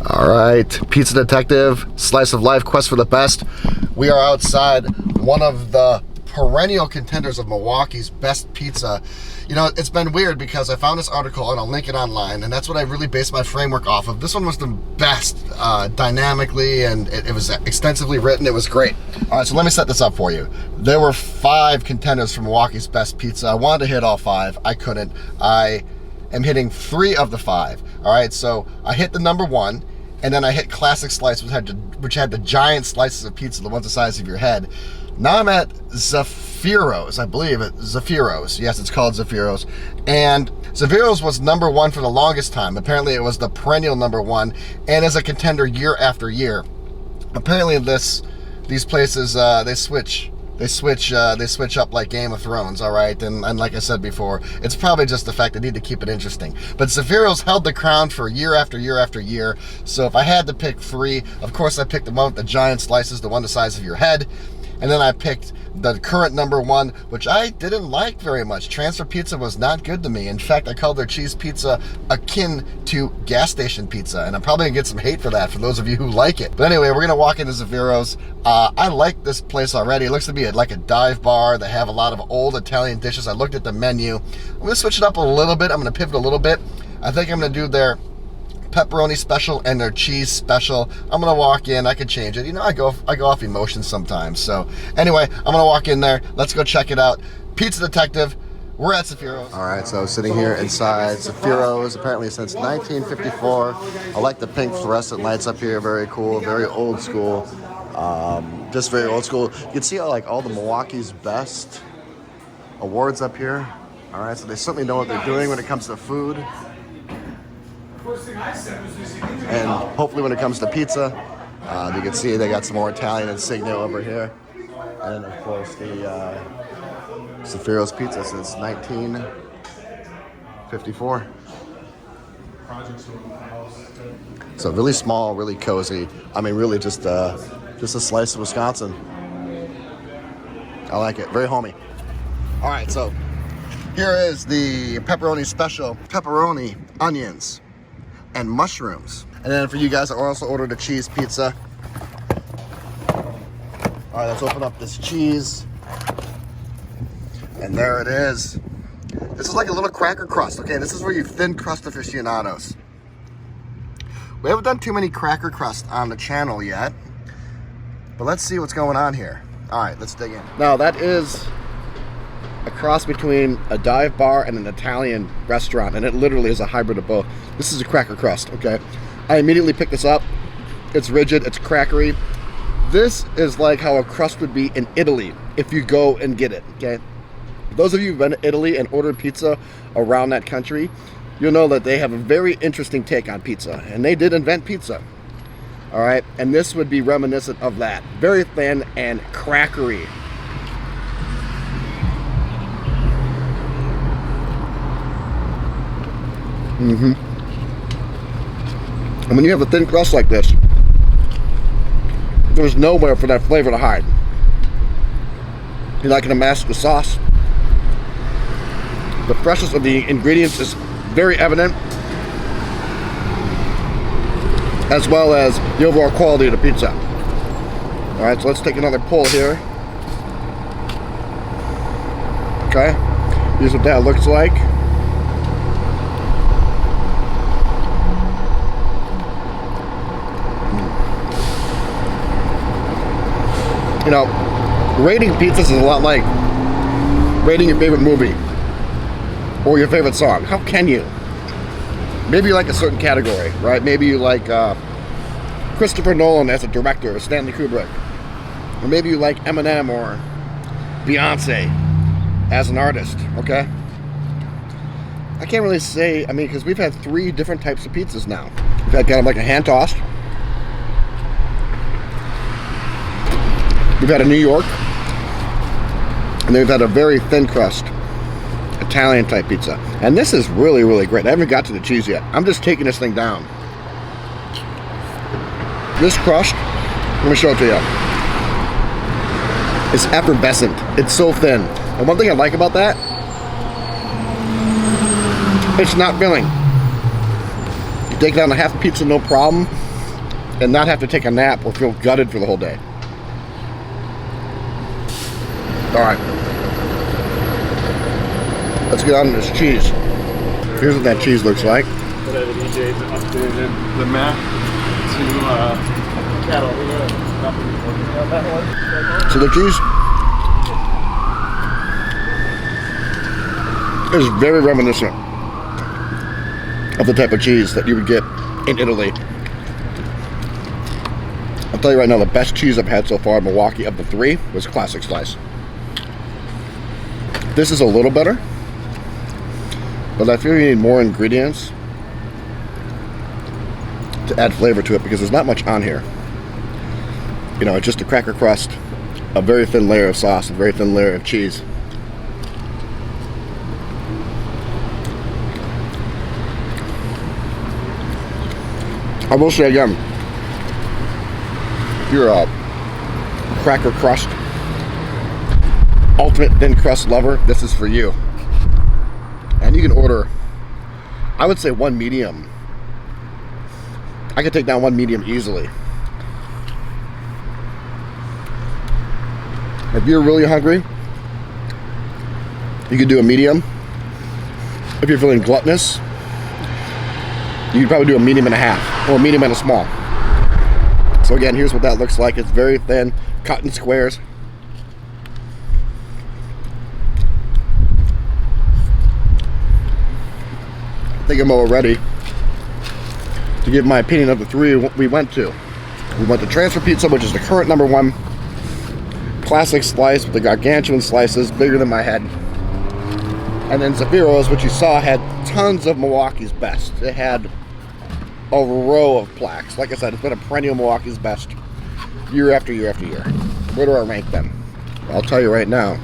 All right, Pizza Detective, Slice of Life, Quest for the Best. We are outside one of the perennial contenders of Milwaukee's Best Pizza. You know, it's been weird because I found this article and I'll link it online, and that's what I really based my framework off of. This one was the best dynamically, and it was extensively written. It was great. All right, so let me set this up for you. There were 5 contenders for Milwaukee's Best Pizza. I wanted to hit all 5. I couldn't. I am hitting 3 of the 5. All right, so I hit the number 1. And then I hit Classic Slice, which had the giant slices of pizza, the ones the size of your head. Now I'm at Zaffiros, I believe it, Zaffiros. Yes, it's called Zaffiros. And Zaffiros was number 1 for the longest time. Apparently it was the perennial number 1 and is a contender year after year. Apparently these places, they switch up like Game of Thrones, all right? And like I said before, it's probably just the fact they need to keep it interesting. But Zaffiro's held the crown for year after year after year. So if I had to pick 3, of course I picked the one with the giant slices, the one the size of your head. And then I picked the current number 1, which I didn't like very much. Transfer pizza was not good to me. In fact, I called their cheese pizza akin to gas station pizza, and I'm probably gonna get some hate for that for those of you who like it. But anyway, we're gonna walk into Zaffiros. I like this place already. It looks to be like a dive bar. They have a lot of old Italian dishes. I looked at the menu. I'm gonna switch it up a little bit. I'm gonna pivot a little bit. I think I'm gonna do their pepperoni special and their cheese special. I'm gonna walk in. I could change it. You know, I go off emotion sometimes. So anyway, I'm gonna walk in there. Let's go check it out. Pizza Detective. We're at Zaffiros. All right, so sitting here inside Zaffiros, apparently since 1954. I like the pink fluorescent lights up here. Very cool. Very old school. Just very old school. You can see all the Milwaukee's Best awards up here. All right, so they certainly know what they're doing when it comes to food. And hopefully when it comes to pizza, you can see they got some more Italian insignia over here. And then of course the Zaffiro's Pizza since 1954. So really small, really cozy. I mean, really just a slice of Wisconsin. I like it, very homey. All right, so here is the pepperoni special, pepperoni, onions, and mushrooms. And then for you guys, I also ordered a cheese pizza. All right, let's open up this cheese. And there it is. This is like a little cracker crust, okay? This is where you thin crust aficionados. We haven't done too many cracker crust on the channel yet, but let's see what's going on here. All right, let's dig in. Now that is a cross between a dive bar and an Italian restaurant, and it literally is a hybrid of both. This is a cracker crust, okay? I immediately picked this up. It's rigid, it's crackery. This is like how a crust would be in Italy if you go and get it, okay? Those of you who've been to Italy and ordered pizza around that country, you'll know that they have a very interesting take on pizza, and they did invent pizza, all right? And this would be reminiscent of that. Very thin and crackery. And when you have a thin crust like this, there's nowhere for that flavor to hide. You're not gonna mask the sauce. The freshness of the ingredients is very evident, as well as the overall quality of the pizza. All right, so let's take another pull here. Okay, here's what that looks like. You know, rating pizzas is a lot like rating your favorite movie or your favorite song. How can you? Maybe you like a certain category, right? Maybe you like Christopher Nolan as a director, or Stanley Kubrick. Or maybe you like Eminem or Beyonce as an artist, okay? I can't really say, I mean, because we've had 3 different types of pizzas now. We've had kind of like a hand-tossed. We've had a New York, and then we've had a very thin crust Italian type pizza. And this is really, really great. I haven't got to the cheese yet. I'm just taking this thing down. This crust, let me show it to you. It's effervescent. It's so thin. And one thing I like about that, it's not filling. You take down a half a pizza, no problem. and not have to take a nap or feel gutted for the whole day. All right, let's get on to this cheese. Here's what that cheese looks like. The DJ's updated the map to Catalina. So the cheese is very reminiscent of the type of cheese that you would get in Italy. I'll tell you right now, the best cheese I've had so far in Milwaukee of the 3 was Classic Slice. This is a little better, but I feel you need more ingredients to add flavor to it because there's not much on here. You know, it's just a cracker crust, a very thin layer of sauce, a very thin layer of cheese. I will say again, if you're a cracker crust, ultimate thin crust lover, this is for you. And you can order, I would say 1 medium. I could take down 1 medium easily. If you're really hungry, you could do a medium. If you're feeling gluttonous, you could probably do a medium and a half, or a medium and a small. So again, here's what that looks like. It's very thin, cut in squares. I think I'm all ready to give my opinion of the 3 we went to. We went to Transfer Pizza, which is the current #1. Classic Slice with the gargantuan slices, bigger than my head. And then Zaffiro's, which you saw, had tons of Milwaukee's Best. It had a row of plaques. Like I said, it's been a perennial Milwaukee's Best year after year after year. Where do I rank them? I'll tell you right now,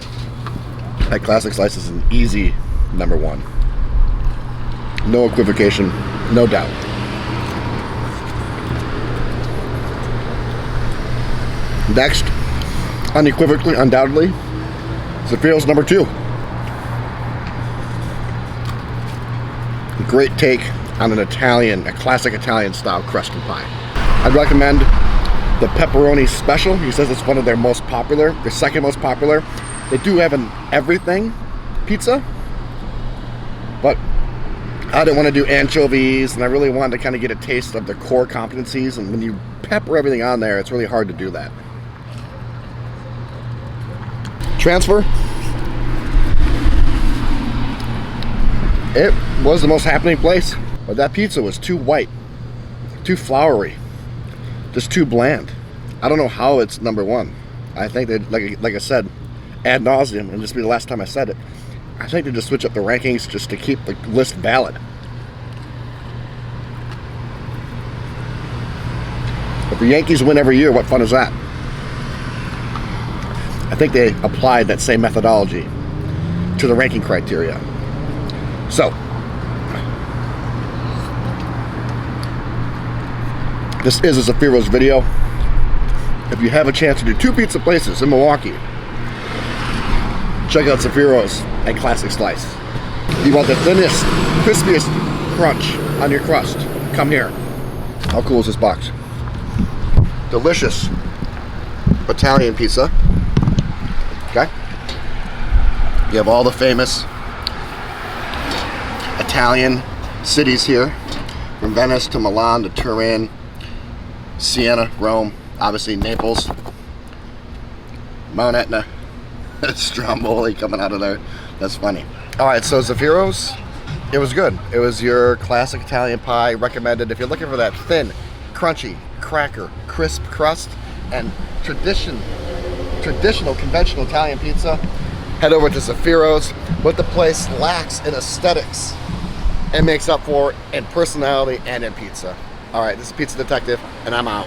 that Classic Slice is an easy #1. No equivocation, no doubt. Next, unequivocally, undoubtedly, Zaffiro's #2. Great take on a classic Italian style crust and pie. I'd recommend the pepperoni special. He says it's one of their most popular, their second most popular. They do have an everything pizza, but I didn't want to do anchovies, and I really wanted to kind of get a taste of the core competencies, and when you pepper everything on there, it's really hard to do that. Transfer, it was the most happening place, but that pizza was too white, too floury, just too bland. I don't know how it's #1. I think they, like I said, ad nauseum, and this will be the last time I said it, I think they just switch up the rankings just to keep the list valid. If the Yankees win every year, what fun is that? I think they applied that same methodology to the ranking criteria. So, this is a Zaffiro's video. If you have a chance to do 2 pizza places in Milwaukee, check out Zaffiro's and Classic Slice. If you want the thinnest, crispiest crunch on your crust, come here. How cool is this box? Delicious Italian pizza. Okay. You have all the famous Italian cities here, from Venice to Milan to Turin, Siena, Rome, obviously Naples, Mount Etna, Stromboli coming out of there. That's funny. All right, so Zaffiro's, it was good. It was your classic Italian pie, recommended if you're looking for that thin, crunchy, cracker, crisp crust and traditional, conventional Italian pizza. Head over to Zaffiro's. What the place lacks in aesthetics, it makes up for in personality and in pizza. All right, this is Pizza Detective, and I'm out.